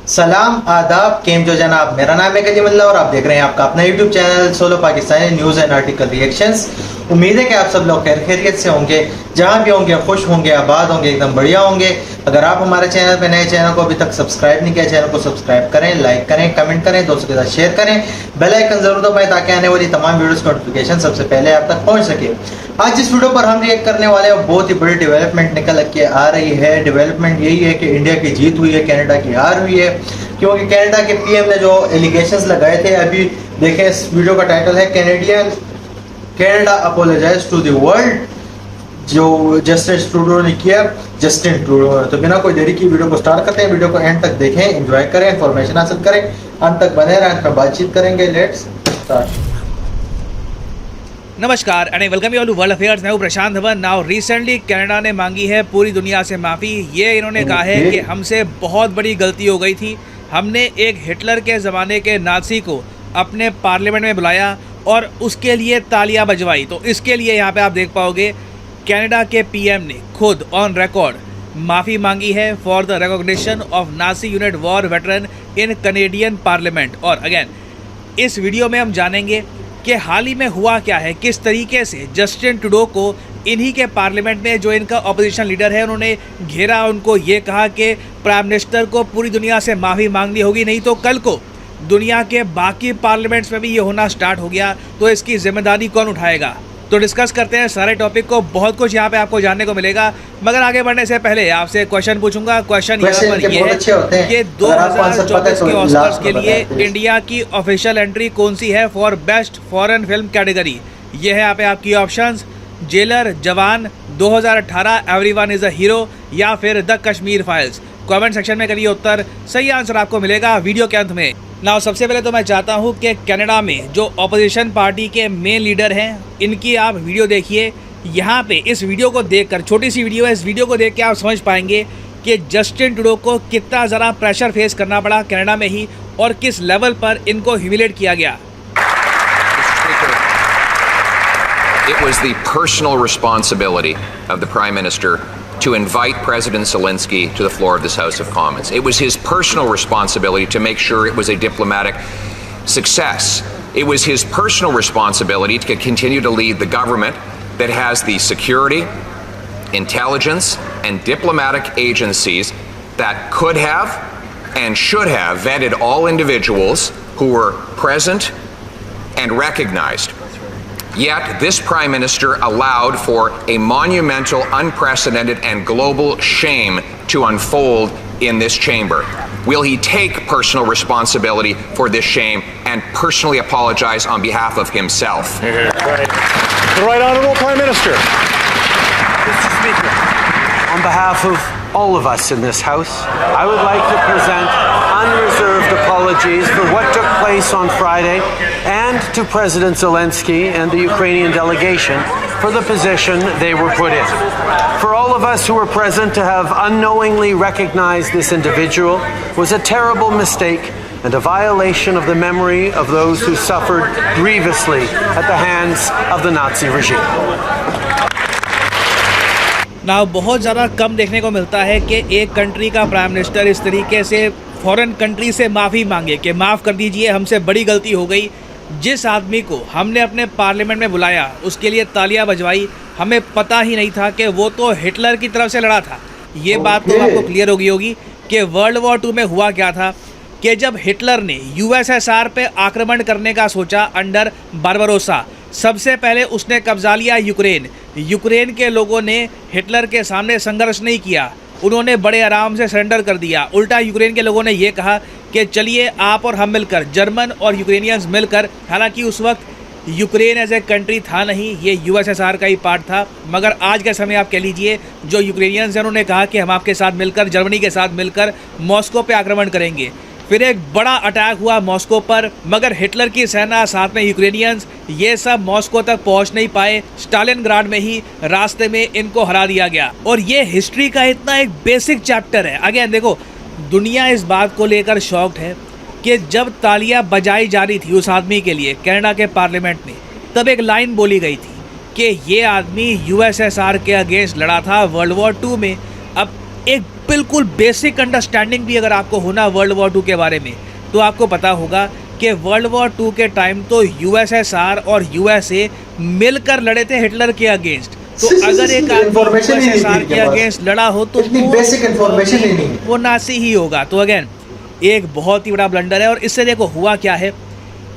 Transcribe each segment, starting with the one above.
सलाम आदाब केम जो जनाब, मेरा नाम है कलीमुल्ला और आप देख रहे हैं आपका अपना YouTube channel solo Pakistani news and article reactions. उम्मीद है कि आप सब लोग खैर खैरियत से होंगे, जहाँ भी होंगे खुश होंगे, आबाद होंगे, एकदम बढ़िया होंगे। अगर आप हमारे चैनल पे नए, चैनल को अभी तक सब्सक्राइब नहीं किया, चैनल को सब्सक्राइब करें, लाइक करें, कमेंट करें, दोस्तों के साथ शेयर करें, बेल आइकन जरूर दबाएं ताकि आने वाली तमाम वीडियोस नोटिफिकेशन सबसे पहले आप तक पहुँच सके। आज जिस वीडियो पर हम रिएक्ट करने वाले हैं बहुत ही बड़ी डेवलपमेंट निकल के आ रही है। डेवलपमेंट यही है कि इंडिया की जीत हुई है, कनाडा की हार हुई है, क्योंकि कनाडा के पीएम ने जो एलिगेशंस लगाए थे, अभी देखें इस वीडियो का टाइटल है Canada apologize to the world, जो जस्टिन ट्रूडो ने किया, जस्टिन ट्रूडो। तो बिना कोई देरी की वीडियो को स्टार्ट करते हैं। वीडियो को एंड तक देखें, एंजॉय करें, इंफॉर्मेशन हासिल करें, अंत तक बने रहें, अंत में बातचीत करेंगे। Let's start. नमस्कार and welcome you all to world affairs. मैं हूं Prashant Dhawan. Now recently Canada ने मांगी है पूरी दुनिया से माफ़ी। ये इन्होंने कहा है कि हमसे बहुत बड़ी गलती हो गई थी, हमने एक हिटलर के ज़माने के नाज़ी को अपने पार्लियामेंट में बुलाया और उसके लिए तालियां बजवाई। तो इसके लिए यहाँ पे आप देख पाओगे कनाडा के पीएम ने खुद ऑन रिकॉर्ड माफ़ी मांगी है for the recognition of Nazi unit war veteran in Canadian parliament. और अगेन इस वीडियो में हम जानेंगे कि हाल ही में हुआ क्या है, किस तरीके से जस्टिन ट्रूडो को इन्हीं के पार्लियामेंट में जो इनका ऑपोजिशन लीडर है उन्होंने घेरा, उनको ये कहा कि प्राइम मिनिस्टर को पूरी दुनिया से माफ़ी मांगनी होगी, नहीं तो कल को दुनिया के बाकी पार्लियामेंट्स में भी ये होना स्टार्ट हो गया तो इसकी जिम्मेदारी कौन उठाएगा। तो डिस्कस करते हैं सारे टॉपिक को, बहुत कुछ यहाँ पे आपको जानने को मिलेगा। मगर आगे बढ़ने से पहले आपसे क्वेश्चन पूछूंगा। क्वेश्चन यहाँ पर ये है कि 2024 के ऑस्कर्स के लिए इंडिया की ऑफिशियल एंट्री कौन सी है for best foreign film category. ये है यहाँ पे आपकी ऑप्शंस: जेलर, जवान, 2018, एवरीवन इज अ हीरो, या फिर the Kashmir files. Comment section में करिए उत्तर, सही आंसर आपको मिलेगा वीडियो के अंत में। नाउ सबसे पहले तो मैं चाहता हूं कि कनाडा में जो ऑपोजिशन पार्टी के मेन लीडर हैं इनकी आप वीडियो देखिए। यहाँ पे इस वीडियो को देखकर, छोटी सी वीडियो है, इस वीडियो को देख के आप समझ पाएंगे कि जस्टिन ट्रूडो को कितना ज़रा प्रेशर फेस करना पड़ा कनाडा में ही और किस लेवल पर इनको ह्यूमिलेट किया गया। It was the personal responsibility of the Prime Minister to invite President Zelensky to the floor of this House of Commons. It was his personal responsibility to make sure it was a diplomatic success. It was his personal responsibility to continue to lead the government that has the security, intelligence, and diplomatic agencies that could have and should have vetted all individuals who were present and recognized. Yet, this Prime Minister allowed for a monumental, unprecedented, and global shame to unfold in this chamber. Will he take personal responsibility for this shame and personally apologize on behalf of himself? The Right Honourable Prime Minister. Mr. Speaker, on behalf of all of us in this House, I would like to present unreserved apologies for what took place on Friday and to President Zelensky and the Ukrainian delegation for the position they were put in. For all of us who were present to have unknowingly recognized this individual was a terrible mistake and a violation of the memory of those who suffered grievously at the hands of the Nazi regime. ना बहुत ज़्यादा कम देखने को मिलता है कि एक country का प्राइम मिनिस्टर इस तरीके से फॉरेन कंट्री से माफ़ी मांगे कि माफ़ कर दीजिए, हमसे बड़ी गलती हो गई। जिस आदमी को हमने अपने पार्लियामेंट में बुलाया उसके लिए तालियां बजवाई, हमें पता ही नहीं था कि वो तो हिटलर की तरफ से लड़ा था। ये बात तो आपको क्लियर हो गई होगी कि वर्ल्ड वॉर 2 में हुआ क्या था कि जब हिटलर ने यूएसएसआर पे आक्रमण करने का सोचा अंडर बारबरोसा, सबसे पहले उसने कब्जा लिया यूक्रेन। यूक्रेन के लोगों ने हिटलर के सामने संघर्ष नहीं किया, उन्होंने बड़े आराम से सरेंडर कर दिया। उल्टा यूक्रेन के लोगों ने ये कहा कि चलिए आप और हम मिलकर, जर्मन और यूक्रेनियंस मिलकर, हालांकि उस वक्त यूक्रेन एज ए कंट्री था नहीं, ये यूएसएसआर का ही पार्ट था, मगर आज के समय आप कह लीजिए जो यूक्रेनियंस हैं उन्होंने कहा कि हम आपके साथ मिलकर, जर्मनी के साथ मिलकर मॉस्को पे आक्रमण करेंगे। फिर एक बड़ा अटैक हुआ मॉस्को पर, मगर हिटलर की सेना साथ में यूक्रेनियंस ये सब मॉस्को तक पहुंच नहीं पाए। स्टालिनग्राड में ही रास्ते में इनको हरा दिया गया। और ये हिस्ट्री का इतना एक बेसिक चैप्टर है। अगेन देखो, दुनिया इस बात को लेकर शॉक्ड है कि जब तालियां बजाई जा रही थी उस आदमी के लिए कनाडा के पार्लियामेंट में, तब एक लाइन बोली गई थी कि ये आदमी यूएसएसआर के अगेंस्ट लड़ा था वर्ल्ड वॉर 2 में। अब एक बिल्कुल बेसिक अंडरस्टैंडिंग भी अगर आपको होना वर्ल्ड वॉर 2 के बारे में, तो आपको पता होगा कि वर्ल्ड वॉर 2 के टाइम तो यूएसएसआर और यूएसए मिलकर लड़े थे हिटलर के अगेंस्ट। तो अगर एक आदमी यूएसएसआर के अगेंस्ट लड़ा हो तो बेसिक इन्फॉर्मेशन ही नहीं, वो नाजी ही होगा। तो अगेन एक बहुत ही बड़ा ब्लंडर है। और इससे देखो हुआ क्या है,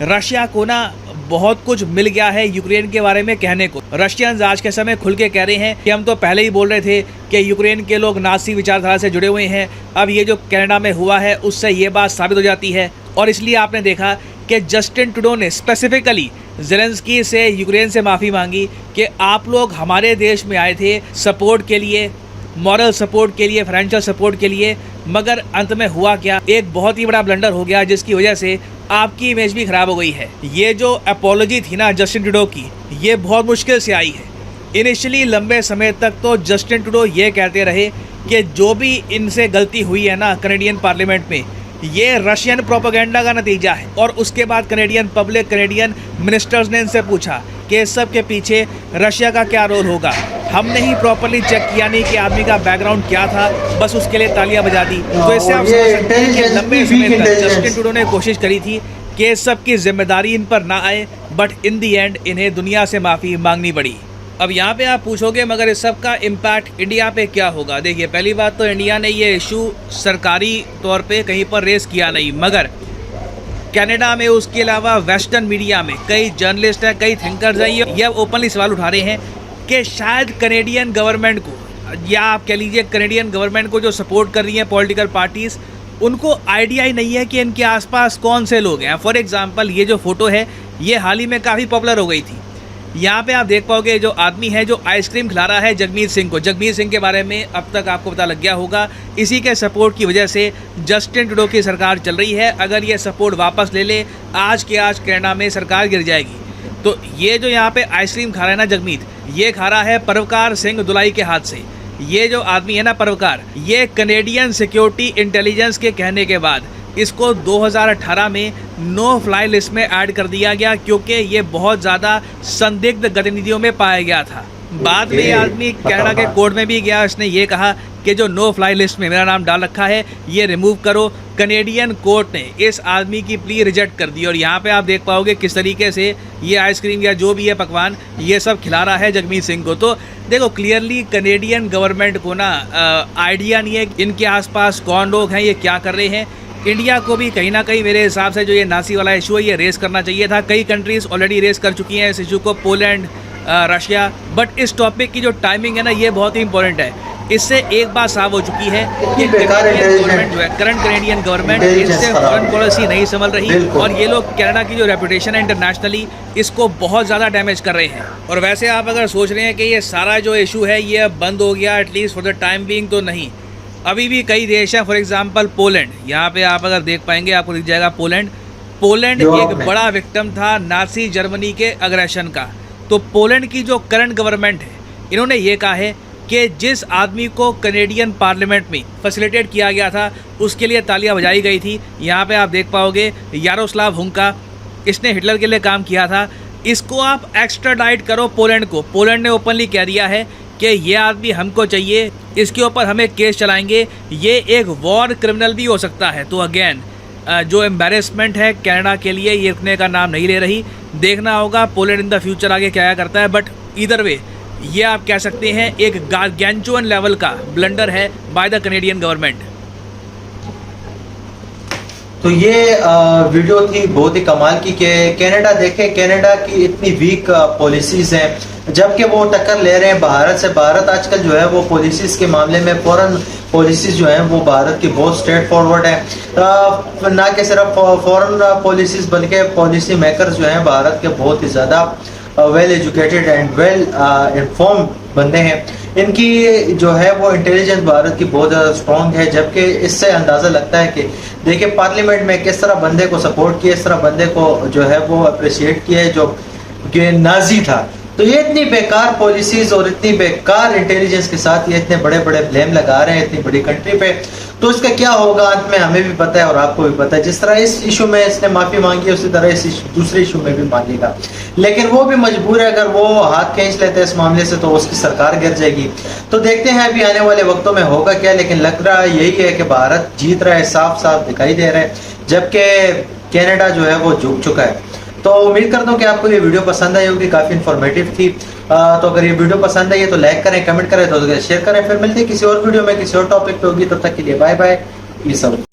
रशिया को ना बहुत कुछ मिल गया है यूक्रेन के बारे में कहने को। रशियंस आज के समय खुल के कह रहे हैं कि हम तो पहले ही बोल रहे थे कि यूक्रेन के लोग नाजी विचारधारा से जुड़े हुए हैं। अब ये जो कनाडा में हुआ है उससे ये बात साबित हो जाती है। और इसलिए आपने देखा कि जस्टिन ट्रूडो ने स्पेसिफिकली ज़ेलेंस्की से यूक्रेन से माफ़ी मांगी कि आप लोग हमारे देश में आए थे सपोर्ट के लिए, मॉरल सपोर्ट के लिए, फाइनेंशियल सपोर्ट के लिए, मगर अंत में हुआ क्या, एक बहुत ही बड़ा ब्लंडर हो गया जिसकी वजह से आपकी इमेज भी खराब हो गई है। ये जो अपॉलॉजी थी ना जस्टिन ट्रूडो की, ये बहुत मुश्किल से आई है। इनिशियली लंबे समय तक तो जस्टिन ट्रूडो ये कहते रहे कि जो भी इनसे गलती हुई है ना कनेडियन पार्लियामेंट में, ये रशियन प्रोपेगेंडा का नतीजा है। और उसके बाद कनेडियन पब्लिक, कनेडियन मिनिस्टर्स ने इनसे पूछा कि इस सब के पीछे रशिया का क्या रोल होगा। हमने ही प्रॉपर्ली चेक किया नहीं कि आदमी का बैकग्राउंड क्या था, बस उसके लिए तालियां बजा दी। तो इससे आप समझ सकते हैं कि लंबे समय तक जस्टिन ट्रूडो ने कोशिश करी थी कि इस सब की जिम्मेदारी इन पर ना आए, बट इन दी एंड इन्हें दुनिया से माफ़ी मांगनी पड़ी। अब यहाँ पे आप पूछोगे मगर इस सब का इम्पैक्ट इंडिया पे क्या होगा। देखिए पहली बात तो इंडिया ने ये इशू सरकारी तौर पे कहीं पर रेस किया नहीं, मगर कनाडा में, उसके अलावा वेस्टर्न मीडिया में कई जर्नलिस्ट हैं, कई थिंकर्स हैं, ये ओपनली सवाल उठा रहे हैं कि शायद कनेडियन गवर्नमेंट को, या आप कह लीजिए कनेडियन गवर्नमेंट को जो सपोर्ट कर रही हैं पॉलिटिकल पार्टीज़, उनको आइडिया ही नहीं है कि इनके आसपास कौन से लोग हैं। फॉर एग्जांपल ये जो फोटो है ये हाल ही में काफ़ी पॉपुलर हो गई थी। यहाँ पे आप देख पाओगे जो आदमी है जो आइसक्रीम खिला रहा है जगमीत सिंह को। जगमीत सिंह के बारे में अब तक आपको पता लग गया होगा, इसी के सपोर्ट की वजह से जस्टिन ट्रूडो की सरकार चल रही है। अगर ये सपोर्ट वापस ले ले, आज के आज कनाडा में सरकार गिर जाएगी। तो ये जो यहाँ पे आइसक्रीम खा रहा है ना जगमीत, ये खा रहा है परवकार सिंह दुलाई के हाथ से। ये जो आदमी है ना परवकार, ये कनेडियन सिक्योरिटी इंटेलिजेंस के कहने के बाद इसको 2018 में नो फ्लाई लिस्ट में ऐड कर दिया गया, क्योंकि ये बहुत ज़्यादा संदिग्ध गतिविधियों में पाया गया था। बाद में ये आदमी कनाडा के कोर्ट में भी गया, इसने ये कहा कि जो नो फ्लाई लिस्ट में मेरा नाम डाल रखा है ये रिमूव करो। कनेडियन कोर्ट ने इस आदमी की प्ली रिजेक्ट कर दी। और यहाँ पे आप देख पाओगे किस तरीके से ये आइसक्रीम या जो भी है पकवान ये सब खिला रहा है जगमीत सिंह को। तो देखो क्लियरली कनेडियन गवर्नमेंट को ना आइडिया नहीं है इनके आसपास कौन लोग हैं, ये क्या कर रहे हैं। इंडिया को भी कहीं ना कहीं मेरे हिसाब से जो ये नासी वाला इशू है ये रेस करना चाहिए था। कई कंट्रीज़ ऑलरेडी रेस कर चुकी हैं इस इशू को, पोलैंड, रशिया। बट इस टॉपिक की जो टाइमिंग है ना ये बहुत ही इंपॉर्टेंट है। इससे एक बात साफ हो चुकी है कि गवर्नमेंट जो है, करंट कनेडियन गवर्नमेंट, इससे फॉरेन पॉलिसी नहीं संभल रही और ये लोग कनाडा की जो रेपुटेशन है इंटरनेशनली इसको बहुत ज़्यादा डैमेज कर रहे हैं। और वैसे आप अगर सोच रहे हैं कि ये सारा जो इशू है ये अब बंद हो गया at least for the time being, तो नहीं, अभी भी कई देश हैं। फॉर एग्जांपल पोलैंड, यहाँ पे आप अगर देख पाएंगे आपको दिख जाएगा पोलैंड एक बड़ा विक्टिम था नासी जर्मनी के अग्रेशन का। तो पोलैंड की जो करंट गवर्नमेंट है इन्होंने ये कहा है कि जिस आदमी को कनेडियन पार्लियामेंट में फैसिलिटेट किया गया था उसके लिए तालियां बजाई गई थी। यहाँ पे आप देख पाओगे यारोस्लाव हुंका, इसने हिटलर के लिए काम किया था, इसको आप एक्स्ट्राडाइट करो पोलैंड को। पोलैंड ने ओपनली कह दिया है कि ये आदमी हमको चाहिए, इसके ऊपर हमें केस चलाएंगे, ये एक वॉर क्रिमिनल भी हो सकता है। तो अगेन जो एम्बेरसमेंट है कनाडा के लिए ये रुकने का नाम नहीं ले रही। देखना होगा पोलैंड इन द फ्यूचर आगे क्या करता है। बट ईदर वे ये आप कह सकते हैं एक गार्गेंचुअन लेवल का ब्लंडर है बाय द कनेडियन गवर्नमेंट। तो ये वीडियो थी बहुत ही कमाल की कि कनाडा देखें, कनाडा की इतनी वीक पॉलिसीज हैं जबकि वो टक्कर ले रहे हैं भारत से। भारत आजकल जो है वो पॉलिसीज के मामले में फॉरेन पॉलिसीज जो हैं वो भारत की बहुत स्ट्रेट फॉरवर्ड है। ना कि सिर्फ फॉरेन पॉलिसीज बल्कि पॉलिसी मेकर्स जो हैं भारत के बहुत ही ज़्यादा well educated and well inform बंदे हैं। इनकी जो है वो इंटेलिजेंस भारत की बहुत ज़्यादा स्ट्रॉन्ग है। जबकि इससे अंदाज़ा लगता है कि देखिए पार्लियामेंट में किस तरह बंदे को सपोर्ट किया, इस तरह बंदे को जो है वो अप्रिशिएट किया है जो कि नाजी था। तो ये इतनी बेकार पॉलिसीज और इतनी बेकार इंटेलिजेंस के साथ ये इतने बड़े बड़े ब्लेम लगा रहे हैं इतनी बड़ी कंट्री पे। तो इसका क्या होगा अंत में हमें भी पता है और आपको भी पता है। जिस तरह इस इशू में इसने माफी मांगी उसी तरह इस दूसरे इशू में भी मांगेगा, लेकिन वो भी मजबूर है। अगर वो हाथ खींच लेते हैं इस मामले से तो उसकी सरकार गिर जाएगी। तो देखते हैं अभी आने वाले वक्तों में होगा क्या, लेकिन लग रहा यही है कि भारत जीत रहा है, साफ साफ दिखाई दे रहा है, जबकि कनाडा जो है वो झुक चुका है। तो उम्मीद करता हूँ कि आपको ये वीडियो पसंद आई होगी, काफी इन्फॉर्मेटिव थी। तो अगर ये वीडियो पसंद आई है तो लाइक करें, कमेंट करें, तो शेयर करें। फिर मिलते हैं किसी और वीडियो में किसी और टॉपिक पे होगी, तब तक के लिए बाय बाय, पीस आउट।